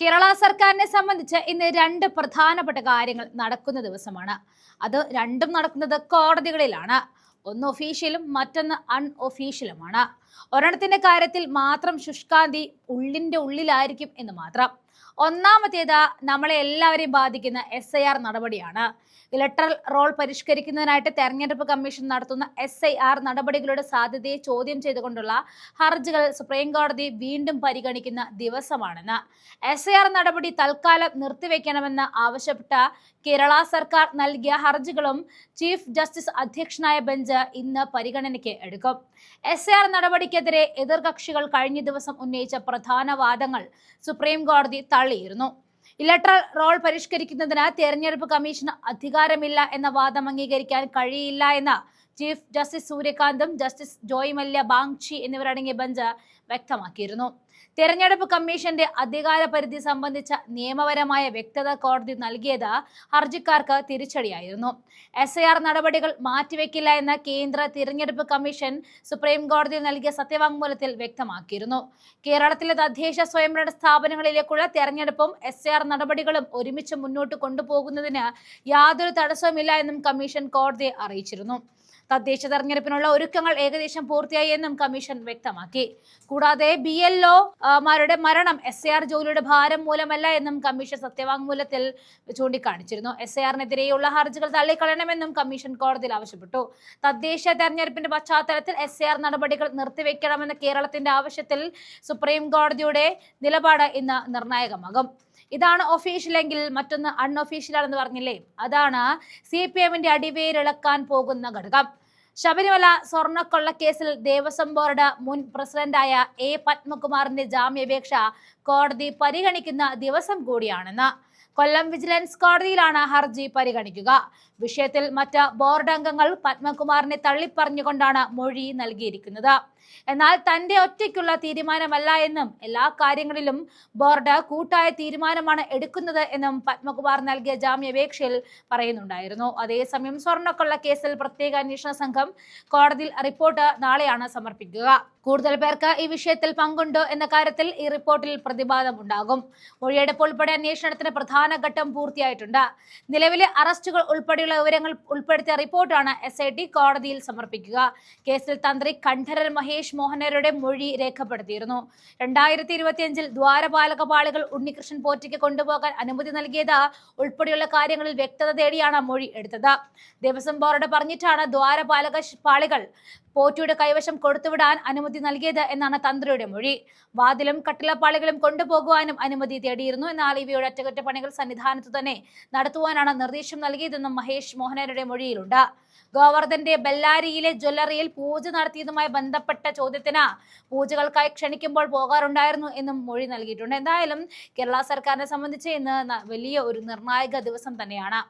കേരള സർക്കാരിനെ സംബന്ധിച്ച് ഇന്ന് രണ്ട് പ്രധാനപ്പെട്ട കാര്യങ്ങൾ നടക്കുന്ന ദിവസമാണ്. അത് രണ്ടും നടക്കുന്നത് കോടതികളിലാണ്. ഒന്ന് ഒഫീഷ്യലും മറ്റൊന്ന് അൺഒഫീഷ്യലുമാണ്. ഒരെണ്ണത്തിന്റെ കാര്യത്തിൽ മാത്രം ശുഷ്കാന്തി ഉള്ളിന്റെ ഉള്ളിലായിരിക്കും എന്ന് മാത്രം. ഒന്നാമത്തേത് നമ്മളെ എല്ലാവരെയും ബാധിക്കുന്ന SIR നടപടിയാണ്. ഇലക്ട്രൽ റോൾ പരിഷ്കരിക്കുന്നതിനായിട്ട് തെരഞ്ഞെടുപ്പ് കമ്മീഷൻ നടത്തുന്ന SIR നടപടികളുടെ സാധ്യതയെ ചോദ്യം ചെയ്തുകൊണ്ടുള്ള ഹർജികൾ സുപ്രീം കോടതി വീണ്ടും പരിഗണിക്കുന്ന ദിവസമാണെന്ന്. SIR നടപടി തൽക്കാലം നിർത്തിവെക്കണമെന്ന് ആവശ്യപ്പെട്ട കേരള സർക്കാർ നൽകിയ ഹർജികളും ചീഫ് ജസ്റ്റിസ് അധ്യക്ഷനായ ബെഞ്ച് ഇന്ന് പരിഗണനയ്ക്ക് എടുക്കും. SIR നടപടിക്കെതിരെ എതിർകക്ഷികൾ കഴിഞ്ഞ ദിവസം ഉന്നയിച്ച പ്രധാന വാദങ്ങൾ സുപ്രീം കോടതി തള്ളിയിരുന്നു. ഇലക്ട്രൽ റോൾ പരിഷ്കരിക്കുന്നതിന് തെരഞ്ഞെടുപ്പ് കമ്മീഷന് അധികാരമില്ല എന്ന വാദം അംഗീകരിക്കാൻ കഴിയില്ല എന്ന് ചീഫ് ജസ്റ്റിസ് സൂര്യകാന്തും ജസ്റ്റിസ് ജോയ് മല്യ ബാങ്ചി എന്നിവരടങ്ങിയ ബെഞ്ച് വ്യക്തമാക്കിയിരുന്നു. തെരഞ്ഞെടുപ്പ് കമ്മീഷന്റെ അധികാര പരിധി സംബന്ധിച്ച നിയമപരമായ വ്യക്തത കോടതി നൽകിയത് ഹർജിക്കാർക്ക് തിരിച്ചടിയായിരുന്നു. SIR നടപടികൾ മാറ്റിവെക്കില്ല എന്ന് കേന്ദ്ര തിരഞ്ഞെടുപ്പ് കമ്മീഷൻ സുപ്രീം കോടതിയിൽ നൽകിയ സത്യവാങ്മൂലത്തിൽ വ്യക്തമാക്കിയിരുന്നു. കേരളത്തിലെ തദ്ദേശ സ്വയംഭരണ സ്ഥാപനങ്ങളിലേക്കുള്ള തെരഞ്ഞെടുപ്പും SIR നടപടികളും ഒരുമിച്ച് മുന്നോട്ട് കൊണ്ടുപോകുന്നതിന് യാതൊരു തടസ്സവുമില്ല എന്നും കമ്മീഷൻ കോടതിയെ അറിയിച്ചിരുന്നു. തദ്ദേശ തെരഞ്ഞെടുപ്പിനുള്ള ഒരുക്കങ്ങൾ ഏകദേശം പൂർത്തിയായി എന്നും കമ്മീഷൻ വ്യക്തമാക്കി. കൂടാതെ BLO മാരുടെ മരണം SIR ജോലിയുടെ ഭാരം മൂലമല്ല എന്നും കമ്മീഷൻ സത്യവാങ്മൂലത്തിൽ ചൂണ്ടിക്കാണിച്ചിരുന്നു. SIR-നെതിരെയുള്ള ഹർജികൾ തള്ളിക്കളയണമെന്നും കമ്മീഷൻ കോടതിയിൽ ആവശ്യപ്പെട്ടു. തദ്ദേശ തെരഞ്ഞെടുപ്പിന്റെ പശ്ചാത്തലത്തിൽ SIR നടപടികൾ നിർത്തിവെക്കണമെന്ന കേരളത്തിന്റെ ആവശ്യത്തിൽ സുപ്രീം കോടതിയുടെ നിലപാട് ഇന്ന് നിർണായകമാകും. ഇതാണ് ഒഫീഷ്യൽ എങ്കിൽ മറ്റൊന്ന് അൺഒഫീഷ്യൽ ആണെന്ന് പറഞ്ഞില്ലേ, അതാണ് CPM-ന്റെ അടിവേരിളക്കാൻ പോകുന്ന ഘടകം. ശബരിമല സ്വർണ്ണക്കൊള്ളക്കേസിൽ ദേവസ്വം ബോർഡ് മുൻ പ്രസിഡന്റായ പത്മകുമാറിന്റെ ജാമ്യാപേക്ഷ കോടതി പരിഗണിക്കുന്ന ദിവസം കൂടിയാണെന്ന്. കൊല്ലം വിജിലൻസ് കോടതിയിലാണ് ഹർജി പരിഗണിക്കുക. വിഷയത്തിൽ മറ്റ് ബോർഡ് അംഗങ്ങൾ പത്മകുമാറിനെ തള്ളിപ്പറഞ്ഞുകൊണ്ടാണ് മൊഴി നൽകിയിരിക്കുന്നത്. എന്നാൽ തന്റെ ഒറ്റയ്ക്കുള്ള തീരുമാനമല്ല എന്നും എല്ലാ കാര്യങ്ങളിലും ബോർഡ് കൂട്ടായ തീരുമാനമാണ് എടുക്കുന്നത് എന്നും പത്മകുമാർ നൽകിയ ജാമ്യാപേക്ഷയിൽ പറയുന്നുണ്ടായിരുന്നു. അതേസമയം സ്വർണ്ണക്കൊള്ള കേസിൽ പ്രത്യേക അന്വേഷണ സംഘം കോടതിയിൽ റിപ്പോർട്ട് നാളെയാണ് സമർപ്പിക്കുക. കൂടുതൽ പേർക്ക് ഈ വിഷയത്തിൽ പങ്കുണ്ടോ എന്ന കാര്യത്തിൽ ഈ റിപ്പോർട്ടിൽ പ്രതിപാദം ഉണ്ടാകും. മൊഴിയെടുപ്പ് ഉൾപ്പെടെ അന്വേഷണത്തിന് പ്രധാന ഘട്ടം പൂർത്തിയായിട്ടുണ്ട്. നിലവിലെ അറസ്റ്റുകൾ ഉൾപ്പെടെയുള്ള വിവരങ്ങൾ ഉൾപ്പെടുത്തിയ റിപ്പോർട്ടാണ് SIT കോടതിയിൽ സമർപ്പിക്കുക. കേസിൽ തന്ത്രി കണ്ഠരർ മഹേഷ് മോഹനരുടെ മൊഴി രേഖപ്പെടുത്തിയിരുന്നു. 2025 ദ്വാരപാലക പാളികൾ ഉണ്ണികൃഷ്ണൻ പോറ്റിക്ക് കൊണ്ടുപോകാൻ അനുമതി നൽകിയത് ഉൾപ്പെടെയുള്ള കാര്യങ്ങളിൽ വ്യക്തത തേടിയാണ് മൊഴി എടുത്തത്. ദേവസ്വം ബോർഡ് പറഞ്ഞിട്ടാണ് ദ്വാരപാലക പാളികൾ പോറ്റിയുടെ കൈവശം കൊടുത്തുവിടാൻ അനുമതി നൽകിയത് എന്നാണ് തന്ത്രിയുടെ മൊഴി. വാതിലും കട്ടിളപ്പാളികളും കൊണ്ടുപോകുവാനും അനുമതി തേടിയിരുന്നു. എന്നാൽ ഇവയുടെ അറ്റകുറ്റപ്പണികൾ സന്നിധാനത്ത് തന്നെ നടത്തുവാനാണ് നിർദ്ദേശം നൽകിയതെന്നും മഹേഷ് മോഹനരുടെ മൊഴിയിലുണ്ട്. ഗോവർദ്ധന്റെ ബെല്ലാരിയിലെ ജ്വല്ലറിയിൽ പൂജ നടത്തിയതുമായി ബന്ധപ്പെട്ട ചോദ്യത്തിന് പൂജകൾക്കായി ക്ഷണിക്കുമ്പോൾ പോകാറുണ്ടായിരുന്നു എന്നും മൊഴി നൽകിയിട്ടുണ്ട്. എന്തായാലും കേരള സർക്കാരിനെ സംബന്ധിച്ച് ഇന്ന് വലിയ ഒരു നിർണായക ദിവസം തന്നെയാണ്.